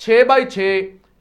6x6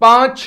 5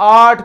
8,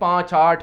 5, 8,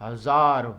1000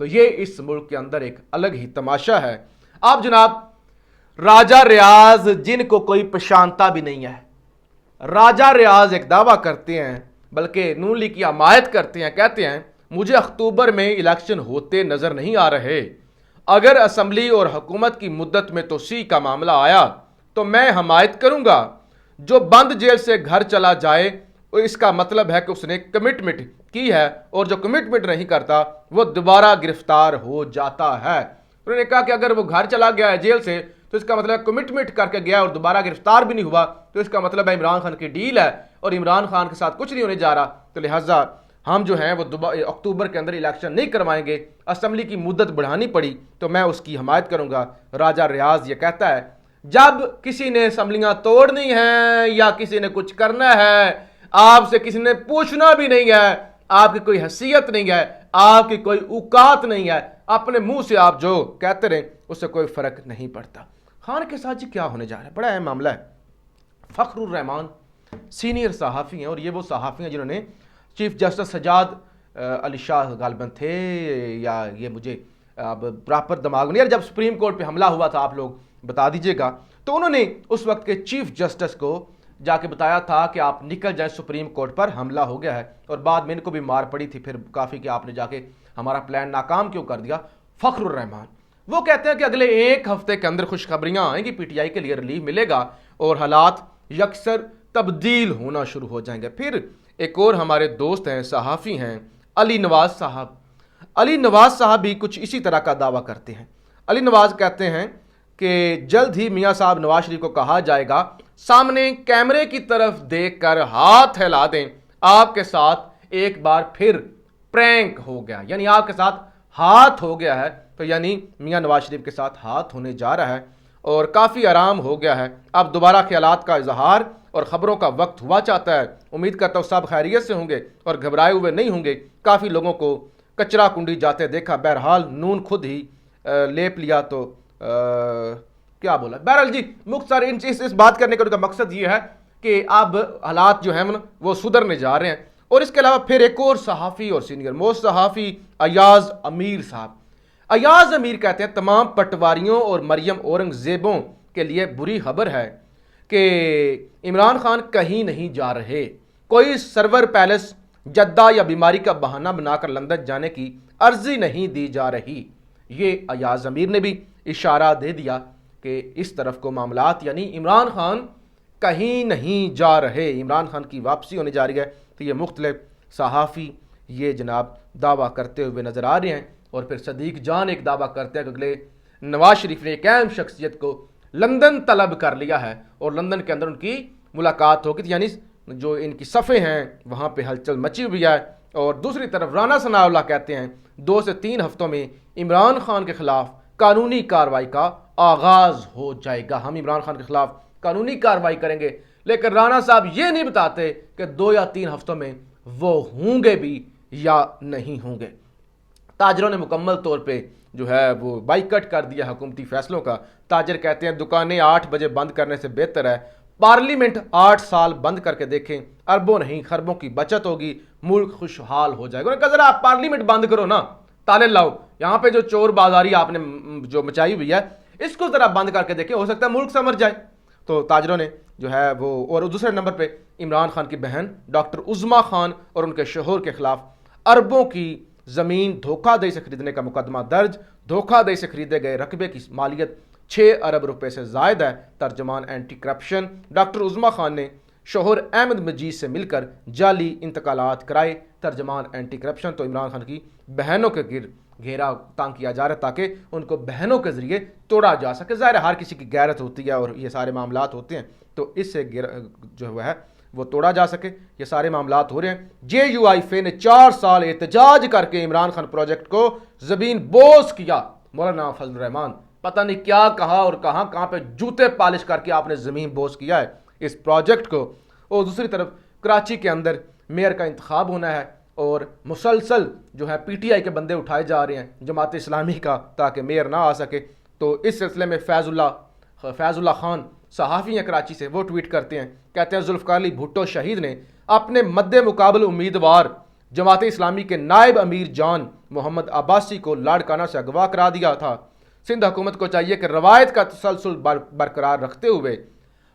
تو یہ اس ملک کے اندر ایک الگ ہی تماشا ہے۔ آپ جناب راجہ ریاض جن کو کوئی پہچانتا بھی نہیں ہے، راجہ ریاض ایک دعویٰ کرتے ہیں، بلکہ نون لیگ کی حمایت کرتے ہیں، کہتے ہیں مجھے اکتوبر میں الیکشن ہوتے نظر نہیں آ رہے، اگر اسمبلی اور حکومت کی مدت میں توسیع کا معاملہ آیا تو میں حمایت کروں گا، جو بند جیل سے گھر چلا جائے اس کا مطلب ہے کہ اس نے کمٹمنٹ کی ہے، اور جو کمٹمنٹ نہیں کرتا وہ دوبارہ گرفتار ہو جاتا ہے۔ انہوں نے کہا کہ اگر وہ گھر چلا گیا ہے جیل سے تو اس کا مطلب کمٹمنٹ کر کے گیا اور دوبارہ گرفتار بھی نہیں ہوا، تو اس کا مطلب ہے عمران خان کی ڈیل ہے اور عمران خان کے ساتھ کچھ نہیں ہونے جا رہا، تو لہٰذا ہم جو ہیں وہ اکتوبر کے اندر الیکشن نہیں کروائیں گے، اسمبلی کی مدت بڑھانی پڑی تو میں اس کی حمایت کروں گا۔ راجہ ریاض یہ کہتا ہے جب کسی نے اسمبلیاں توڑنی ہیں یا کسی نے کچھ کرنا ہے، آپ سے کسی نے پوچھنا بھی نہیں ہے، آپ کی کوئی حیثیت نہیں ہے، آپ کی کوئی اوقات نہیں ہے، اپنے منہ سے آپ جو کہتے رہیں اس سے کوئی فرق نہیں پڑتا۔ خان کے ساتھ جی کیا ہونے جا رہا ہے؟ بڑا اہم معاملہ ہے۔ فخر الرحمان سینئر صحافی ہیں، اور یہ وہ صحافی ہیں جنہوں نے چیف جسٹس سجاد علی شاہ غالباً تھے، یا یہ مجھے اب پراپر دماغ نہیں، یار جب سپریم کورٹ پہ حملہ ہوا تھا آپ لوگ بتا دیجئے گا، تو انہوں نے اس وقت کے چیف جسٹس کو جا کے بتایا تھا کہ آپ نکل جائیں، سپریم کورٹ پر حملہ ہو گیا ہے، اور بعد میں ان کو بھی مار پڑی تھی پھر کافی کہ آپ نے جا کے ہمارا پلان ناکام کیوں کر دیا۔ فخر الرحمان وہ کہتے ہیں کہ اگلے ایک ہفتے کے اندر خوشخبریاں آئیں گی، پی ٹی آئی کے لیے ریلیف ملے گا اور حالات یکسر تبدیل ہونا شروع ہو جائیں گے۔ پھر ایک اور ہمارے دوست ہیں، صحافی ہیں، علی نواز صاحب۔ علی نواز صاحب بھی کچھ اسی طرح کا دعویٰ کرتے ہیں۔ علی نواز کہتے ہیں کہ جلد ہی میاں صاحب نواز شریف کو کہا جائے گا سامنے کیمرے کی طرف دیکھ کر ہاتھ ہلا دیں، آپ کے ساتھ ایک بار پھر پرینک ہو گیا، یعنی آپ کے ساتھ ہاتھ ہو گیا ہے، تو یعنی میاں نواز شریف کے ساتھ ہاتھ ہونے جا رہا ہے اور کافی آرام ہو گیا ہے، اب دوبارہ خیالات کا اظہار اور خبروں کا وقت ہوا چاہتا ہے۔ امید کرتا ہوں سب خیریت سے ہوں گے اور گھبرائے ہوئے نہیں ہوں گے۔ کافی لوگوں کو کچرا کنڈی جاتے دیکھا، بہرحال نون خود ہی لیپ لیا تو کیا بولا، بہرحال جی مختصر اس بات کرنے کا مقصد یہ ہے کہ اب حالات جو ہیں وہ سدھرنے جا رہے ہیں۔ اور اس کے علاوہ پھر ایک اور صحافی اور سینئر موسٹ صحافی ایاز امیر صاحب۔ ایاز امیر کہتے ہیں تمام پٹواریوں اور مریم اورنگزیبوں کے لیے بری خبر ہے کہ عمران خان کہیں نہیں جا رہے، کوئی سرور پیلس جدہ یا بیماری کا بہانہ بنا کر لندن جانے کی عرضی نہیں دی جا رہی۔ یہ ایاز امیر نے بھی اشارہ دے دیا کہ اس طرف کو معاملات، یعنی عمران خان کہیں نہیں جا رہے، عمران خان کی واپسی ہونے جا رہی ہے۔ تو یہ مختلف صحافی یہ جناب دعویٰ کرتے ہوئے نظر آ رہے ہیں۔ اور پھر صدیق جان ایک دعویٰ کرتے ہیں کہ اگلے نواز شریف نے ایک اہم شخصیت کو لندن طلب کر لیا ہے اور لندن کے اندر ان کی ملاقات ہوگی، یعنی جو ان کی صفحے ہیں وہاں پہ ہلچل مچی ہوئی ہے۔ اور دوسری طرف رانا ثناء اللہ کہتے ہیں 2 سے 3 ہفتوں میں عمران خان کے خلاف قانونی کارروائی کا آغاز ہو جائے گا، ہم عمران خان کے خلاف قانونی کارروائی کریں گے۔ لیکن رانا صاحب یہ نہیں بتاتے کہ 2 یا 3 ہفتوں میں وہ ہوں گے بھی یا نہیں ہوں گے۔ تاجروں نے مکمل طور پہ جو ہے وہ بائیکٹ کر دیا حکومتی فیصلوں کا۔ تاجر کہتے ہیں دکانیں 8 بجے بند کرنے سے بہتر ہے پارلیمنٹ 8 سال بند کر کے دیکھیں، اربوں نہیں خربوں کی بچت ہوگی، ملک خوشحال ہو جائے گا۔ انہوں نے کہا ذرا آپ پارلیمنٹ بند کرو نا، تالے لاؤ، یہاں پہ جو چور بازاری آپ نے جو مچائی ہوئی ہے اس کو ذرا بند کر کے دیکھیں، ہو سکتا ہے ملک سمجھ جائے۔ تو تاجروں نے جو ہے وہ، اور دوسرے نمبر پہ عمران خان کی بہن ڈاکٹر عظما خان اور ان کے شوہر کے خلاف اربوں کی زمین دھوکہ دہی سے خریدنے کا مقدمہ درج، دھوکہ دہی سے خریدے گئے رقبے کی مالیت 6 ارب روپے سے زائد ہے۔ ترجمان anti corruption doctor Uzma Khan نے شوہر احمد مجید سے مل کر جعلی انتقالات کرائے۔ ترجمان اینٹی کرپشن تو عمران خان کی بہنوں کے گھیرا تنگ کیا جا رہا ہے تاکہ ان کو بہنوں کے ذریعے توڑا جا سکے۔ ظاہر ہے ہر کسی کی غیرت ہوتی ہے اور یہ سارے معاملات ہوتے ہیں تو اس سے جو ہے وہ توڑا جا سکے، یہ سارے معاملات ہو رہے ہیں۔ جے یو آئی فے نے 4 سال احتجاج کر کے عمران خان پروجیکٹ کو زمین بوس کیا۔ مولانا فضل الرحمان پتہ نہیں کیا کہا اور کہاں پہ جوتے پالش کر کے آپ نے زمین بوس کیا ہے اس پروجیکٹ کو۔ اور دوسری طرف کراچی کے اندر میئر کا انتخاب ہونا ہے اور مسلسل جو ہے پی ٹی آئی کے بندے اٹھائے جا رہے ہیں جماعت اسلامی کا تاکہ میئر نہ آ سکے۔ تو اس سلسلے میں فیض اللہ خان صحافی ہیں کراچی سے، وہ ٹویٹ کرتے ہیں، کہتے ہیں ذوالفقار علی بھٹو شہید نے اپنے مد مقابل امیدوار جماعت اسلامی کے نائب امیر جان محمد عباسی کو لاڑکانہ سے اغوا کرا دیا تھا۔ سندھ حکومت کو چاہیے کہ روایت کا تسلسل برقرار رکھتے ہوئے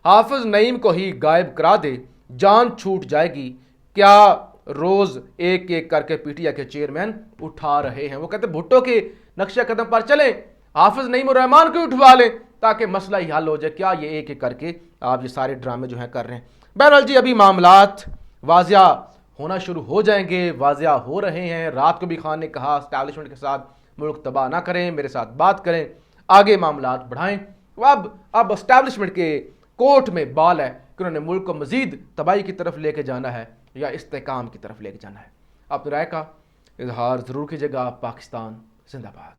حافظ نعیم کو ہی غائب کرا دے، جان چھوٹ جائے گی۔ کیا روز ایک ایک کر کے پی ٹی آئی کے چیئرمین اٹھا رہے ہیں، وہ کہتے ہیں بھٹو کے نقشہ قدم پر چلیں، حافظ نعیم الرحمان کو اٹھوا لیں تاکہ مسئلہ ہی حل ہو جائے۔ کیا یہ ایک ایک کر کے آپ یہ سارے ڈرامے جو ہیں کر رہے ہیں؟ بہرحال جی ابھی معاملات واضح ہونا شروع ہو جائیں گے، واضح ہو رہے ہیں۔ رات کو بھی خان نے کہا اسٹیبلشمنٹ کے ساتھ ملک تباہ نہ کریں، میرے ساتھ بات کریں، آگے معاملات بڑھائیں۔ اب اسٹیبلشمنٹ کے کورٹ میں بال ہے کہ انہوں نے ملک کو مزید تباہی کی طرف لے کے جانا ہے یا استحکام کی طرف لے کے جانا ہے۔ اپنی رائے کا اظہار ضرور کیجیے گا۔ پاکستان زندہ باد۔